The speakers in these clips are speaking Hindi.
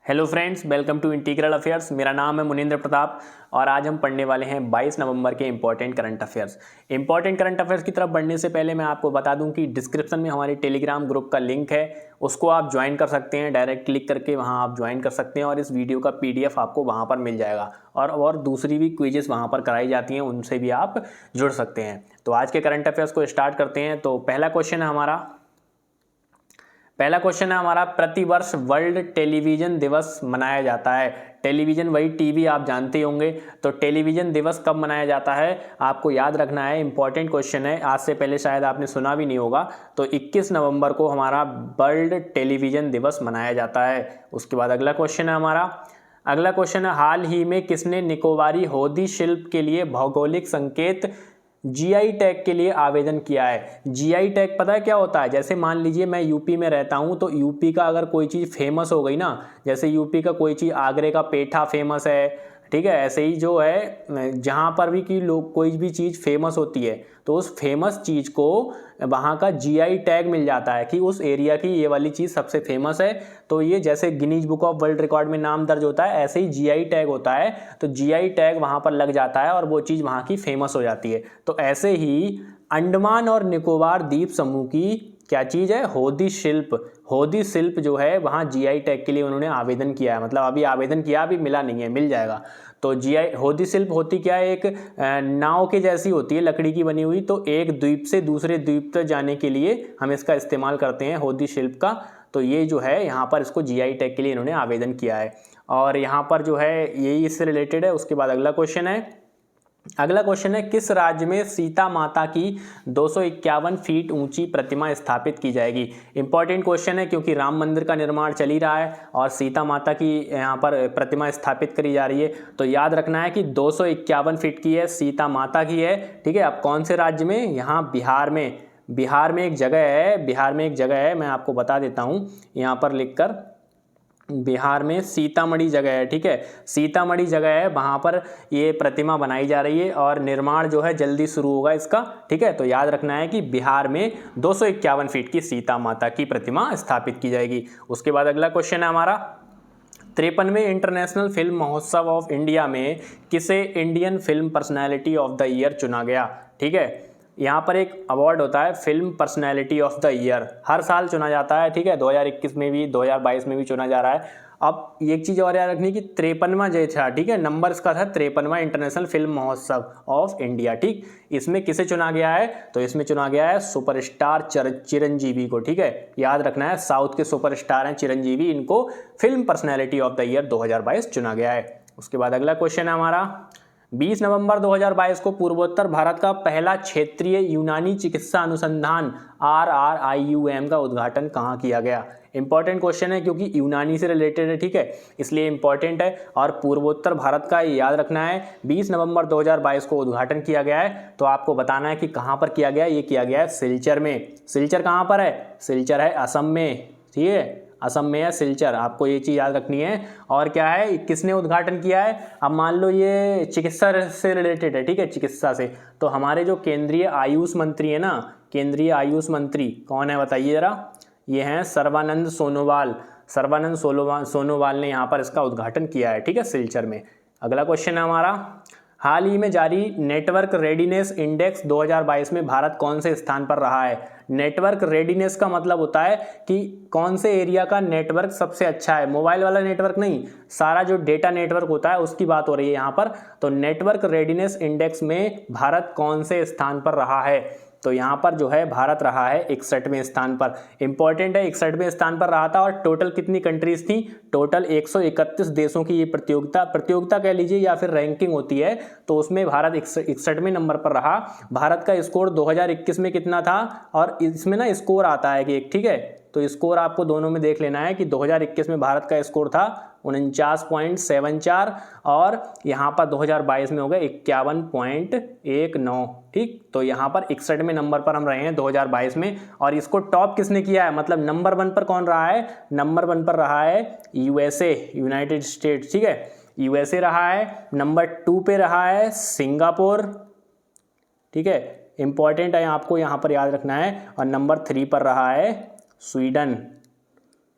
Hello friends, welcome to integral affairs. मेरा नाम है मुनिंद्र प्रताप और आज हम पढ़ने वाले हैं 22 नवंबर के important current affairs. Important current affairs की तरफ बढ़ने से पहले मैं आपको बता दूं कि डिस्क्रिप्शन में हमारे टेलीग्राम ग्रुप का लिंक है, उसको आप ज्वाइन कर सकते हैं। डायरेक्ट क्लिक करके वहां आप ज्वाइन कर सकते हैं और इस वीडियो का PDF आपको वहां पर मिल जाएगा और दूसरी भी क्विजेस वहां पर कराई जाती हैं, उनसे भी आप जुड़ सकते हैं। तो आज के करंट अफेयर्स को स्टार्ट करते हैं। तो पहला क्वेश्चन है हमारा प्रतिवर्ष वर्ल्ड टेलीविजन दिवस मनाया जाता है। टेलीविजन वही टीवी आप जानते होंगे। तो टेलीविजन दिवस कब मनाया जाता है आपको याद रखना है। इंपॉर्टेंट क्वेश्चन है, आज से पहले शायद आपने सुना भी नहीं होगा। तो 21 नवंबर को हमारा वर्ल्ड टेलीविजन दिवस मनाया जाता है। उसके बाद अगला क्वेश्चन है हाल ही में किसने निकोबारी होदी शिल्प के लिए भौगोलिक संकेत GI टैग के लिए आवेदन किया है। GI टैग पता है क्या होता है? जैसे मान लीजिए मैं यूपी में रहता हूँ, तो यूपी का अगर कोई चीज़ फेमस हो गई ना, जैसे यूपी का कोई चीज़, आगरे का पेठा फेमस है, ठीक है, ऐसे ही जो है जहाँ पर भी कि लोग कोई भी चीज़ फेमस होती है तो उस फेमस चीज़ को वहाँ का GI टैग मिल जाता है कि उस एरिया की ये वाली चीज़ सबसे फेमस है। तो ये जैसे Guinness book of world record में नाम दर्ज होता है, ऐसे ही GI टैग होता है। तो GI टैग वहाँ पर लग जाता है और वो चीज़ वहाँ की फेमस हो जाती है। तो ऐसे ही अंडमान और निकोबार द्वीप समूह की क्या चीज़ है? होदी शिल्प जो है वहाँ GI टैग के लिए उन्होंने आवेदन किया है। मतलब अभी आवेदन किया, अभी मिला नहीं है, मिल जाएगा। तो होदी शिल्प होती क्या है? एक नाव के जैसी होती है, लकड़ी की बनी हुई। तो एक द्वीप से दूसरे द्वीप तक जाने के लिए हम इसका इस्तेमाल करते हैं, होदी शिल्प का। तो ये जो है यहाँ पर इसको GI टैग के लिए इन्होंने आवेदन किया है और यहाँ पर जो है यही इससे रिलेटेड है। उसके बाद अगला क्वेश्चन है किस राज्य में सीता माता की 251 फीट ऊंची प्रतिमा स्थापित की जाएगी? इंपॉर्टेंट क्वेश्चन है क्योंकि राम मंदिर का निर्माण चल ही रहा है और सीता माता की यहाँ पर प्रतिमा स्थापित करी जा रही है। तो याद रखना है कि 251 फीट की है, सीता माता की है, ठीक है। अब कौन से राज्य में? यहाँ बिहार में एक जगह है, मैं आपको बता देता हूँ यहाँ पर लिखकर। बिहार में सीतामढ़ी जगह है, ठीक है, सीतामढ़ी जगह है, वहाँ पर ये प्रतिमा बनाई जा रही है और निर्माण जो है जल्दी शुरू होगा इसका, ठीक है। तो याद रखना है कि बिहार में 251 फीट की सीता माता की प्रतिमा स्थापित की जाएगी। उसके बाद अगला क्वेश्चन है हमारा 53वें इंटरनेशनल फिल्म महोत्सव ऑफ इंडिया में किसे Indian film personality of the year चुना गया? ठीक है, यहाँ पर एक अवार्ड होता है film personality of the year, हर साल चुना जाता है, ठीक है। 2021 में भी, 2022 में भी चुना जा रहा है। अब एक चीज़ और याद रखनी कि 53वां जो था, ठीक है, नंबर इसका था 53वां इंटरनेशनल फिल्म महोत्सव ऑफ इंडिया, ठीक। इसमें किसे चुना गया है? तो इसमें चुना गया है सुपरस्टार चिरंजीवी को, ठीक है। याद रखना है, साउथ के सुपरस्टार हैं चिरंजीवी, इनको film personality of the year 2022 चुना गया है। उसके बाद अगला क्वेश्चन है हमारा 20 नवंबर 2022 को पूर्वोत्तर भारत का पहला क्षेत्रीय यूनानी चिकित्सा अनुसंधान RRIUM का उद्घाटन कहाँ किया गया? इंपॉर्टेंट क्वेश्चन है क्योंकि यूनानी से रिलेटेड है, ठीक है, इसलिए इंपॉर्टेंट है। और पूर्वोत्तर भारत का याद रखना है, 20 नवंबर 2022 को उद्घाटन किया गया है। तो आपको बताना है कि कहाँ पर किया गया। ये किया गया है सिलचर में। सिलचर कहाँ पर है? सिलचर है असम में, ठीक है, असम में है सिलचर, आपको ये चीज़ याद रखनी है। और क्या है, किसने उद्घाटन किया है? अब मान लो ये चिकित्सा से रिलेटेड है, ठीक है, चिकित्सा से। तो हमारे जो केंद्रीय आयुष मंत्री है ना, केंद्रीय आयुष मंत्री कौन है बताइए जरा? ये हैं सर्बानंद सोनोवाल ने यहाँ पर इसका उद्घाटन किया है, ठीक है, सिलचर में। अगला क्वेश्चन है हमारा हाल ही में जारी नेटवर्क रेडीनेस इंडेक्स 2022 में भारत कौन से स्थान पर रहा है? नेटवर्क रेडीनेस का मतलब होता है कि कौन से एरिया का नेटवर्क सबसे अच्छा है। मोबाइल वाला नेटवर्क नहीं, सारा जो डेटा नेटवर्क होता है उसकी बात हो रही है यहाँ पर। तो नेटवर्क रेडीनेस इंडेक्स में भारत कौन से स्थान पर रहा है? तो यहाँ पर जो है भारत रहा है 61वें स्थान पर। इंपॉर्टेंट है, 61वें स्थान पर रहा था। और टोटल कितनी कंट्रीज थी? टोटल 131 देशों की ये प्रतियोगिता कह लीजिए या फिर रैंकिंग होती है। तो उसमें भारत 61वें नंबर पर रहा। भारत का स्कोर 2021 में कितना था? और इसमें ना स्कोर आता है कि एक, ठीक है, तो स्कोर आपको दोनों में देख लेना है कि 2021 में भारत का स्कोर था 49.74 और यहाँ पर 2022 में हो गया 51.19, ठीक। तो यहाँ पर 61वें नंबर पर हम रहे हैं 2022 में। और इसको टॉप किसने किया है? मतलब नंबर 1 पर कौन रहा है? नंबर 1 पर रहा है USA, यूनाइटेड स्टेट्स, ठीक है, USA रहा है। नंबर 2 पे रहा है सिंगापुर, ठीक है, इंपॉर्टेंट है, आपको यहाँ पर याद रखना है। और नंबर 3 पर रहा है स्वीडन,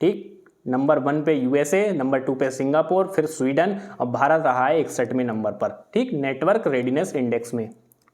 ठीक। नंबर 1 पे यूएसए, नंबर 2 पे सिंगापुर, फिर स्वीडन और भारत रहा है 61वें नंबर पर, ठीक, नेटवर्क रेडीनेस इंडेक्स में,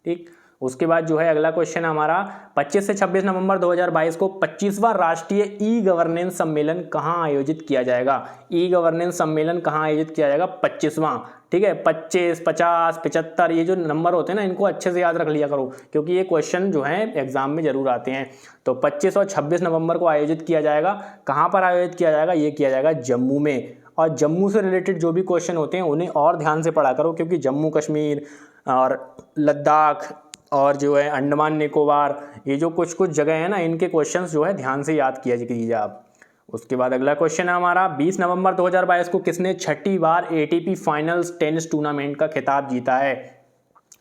ठीक। उसके बाद जो है अगला क्वेश्चन हमारा 25 से 26 नवंबर 2022 को 25वां राष्ट्रीय ई गवर्नेंस सम्मेलन कहाँ आयोजित किया जाएगा। ई गवर्नेंस सम्मेलन कहाँ आयोजित किया जाएगा, 25वां, ठीक है। 25, 50, 75 ये जो नंबर होते हैं ना, इनको अच्छे से याद रख लिया करो क्योंकि ये क्वेश्चन जो है एग्जाम में जरूर आते हैं। तो 25 और 26 नवंबर को आयोजित किया जाएगा। कहाँ पर आयोजित किया जाएगा, ये किया जाएगा जम्मू में। और जम्मू से रिलेटेड जो भी क्वेश्चन होते हैं उन्हें और ध्यान से पढ़ा करो क्योंकि जम्मू कश्मीर और लद्दाख और जो है अंडमान निकोबार, ये जो कुछ कुछ जगह है ना, इनके क्वेश्चंस जो है ध्यान से याद किया कीजिए आप। उसके बाद अगला क्वेश्चन है हमारा 20 नवंबर 2022 को किसने छठी बार एटीपी फाइनल्स टेनिस टूर्नामेंट का खिताब जीता है,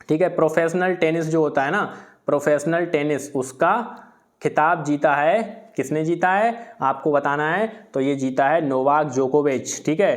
ठीक है। प्रोफेशनल टेनिस जो होता है ना, प्रोफेशनल टेनिस, उसका खिताब जीता है, किसने जीता है आपको बताना है। तो ये जीता है नोवाक जोकोविच, ठीक है।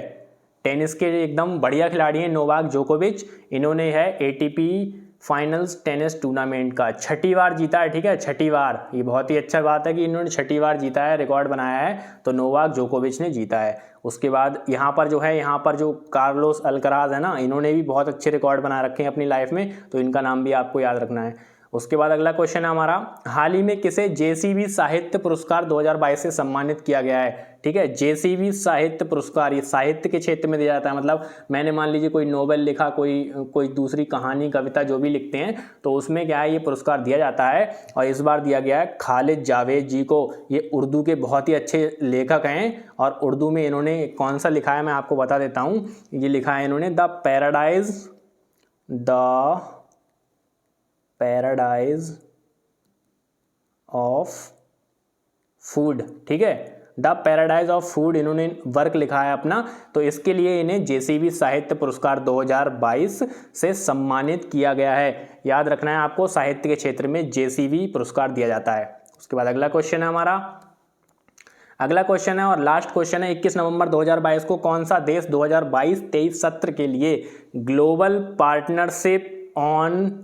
टेनिस के एकदम बढ़िया खिलाड़ी हैं नोवाक जोकोविच, इन्होंने है एटीपी फाइनल्स टेनिस टूर्नामेंट का छठी बार जीता है, ठीक है, छठी बार। ये बहुत ही अच्छा बात है कि इन्होंने छठी बार जीता है, रिकॉर्ड बनाया है, तो नोवाक जोकोविच ने जीता है। उसके बाद यहाँ पर जो है, यहाँ पर जो कार्लोस अल्कराज है ना, इन्होंने भी बहुत अच्छे रिकॉर्ड बना रखे हैं अपनी लाइफ में, तो इनका नाम भी आपको याद रखना है। उसके बाद अगला क्वेश्चन है हमारा हाल ही में किसे जेसीबी साहित्य पुरस्कार 2022 से सम्मानित किया गया है, ठीक है। जेसीबी साहित्य पुरस्कार ये साहित्य के क्षेत्र में दिया जाता है, मतलब मैंने मान लीजिए कोई नोवेल लिखा, कोई दूसरी कहानी कविता जो भी लिखते हैं तो उसमें क्या है, ये पुरस्कार दिया जाता है। और इस बार दिया गया है खालिद जावेद जी को। ये उर्दू के बहुत ही अच्छे लेखक हैं और उर्दू में इन्होंने कौन सा लिखा है मैं आपको बता देता हूँ। ये लिखा है इन्होंने द पैराडाइज ऑफ फूड, ठीक है। द पैराडाइज ऑफ फूड इन्होंने वर्क लिखा है अपना, तो इसके लिए इन्हें जेसीबी साहित्य पुरस्कार 2022 से सम्मानित किया गया है। याद रखना है आपको, साहित्य के क्षेत्र में जेसीबी पुरस्कार दिया जाता है। उसके बाद अगला क्वेश्चन है हमारा, अगला क्वेश्चन है और लास्ट क्वेश्चन है 21 नवंबर 2022 को कौन सा देश 2022-23 सत्र के लिए global partnership on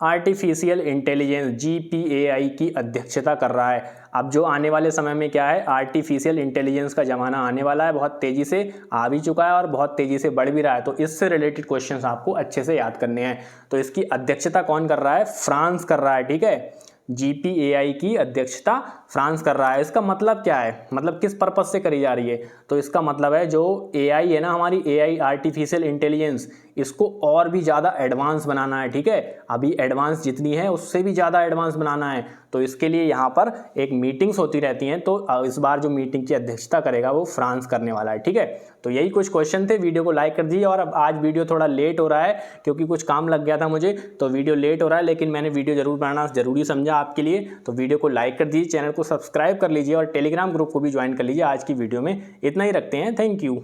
artificial intelligence GPAI की अध्यक्षता कर रहा है। अब जो आने वाले समय में क्या है, आर्टिफिशियल इंटेलिजेंस का ज़माना आने वाला है, बहुत तेज़ी से आ भी चुका है और बहुत तेज़ी से बढ़ भी रहा है, तो इससे रिलेटेड क्वेश्चंस आपको अच्छे से याद करने हैं। तो इसकी अध्यक्षता कौन कर रहा है, फ्रांस कर रहा है, ठीक है। GPAI की अध्यक्षता फ्रांस कर रहा है। इसका मतलब क्या है, मतलब किस पर्पज से करी जा रही है, तो इसका मतलब है जो AI है ना, हमारी AI आर्टिफिशियल इंटेलिजेंस, इसको और भी ज़्यादा एडवांस बनाना है, ठीक है। अभी एडवांस जितनी है उससे भी ज़्यादा एडवांस बनाना है, तो इसके लिए यहाँ पर एक मीटिंग्स होती रहती हैं, तो इस बार जो मीटिंग की अध्यक्षता करेगा वो फ्रांस करने वाला है, ठीक है। तो यही कुछ क्वेश्चन थे। वीडियो को लाइक कर दीजिए। और अब आज वीडियो थोड़ा लेट हो रहा है क्योंकि कुछ काम लग गया था मुझे, तो वीडियो लेट हो रहा है, लेकिन मैंने वीडियो जरूर बनाना जरूरी समझा आपके लिए। तो वीडियो को लाइक कर दीजिए, चैनल को सब्सक्राइब कर लीजिए और टेलीग्राम ग्रुप को भी ज्वाइन कर लीजिए। आज की वीडियो में इतना ही रखते हैं, थैंक यू।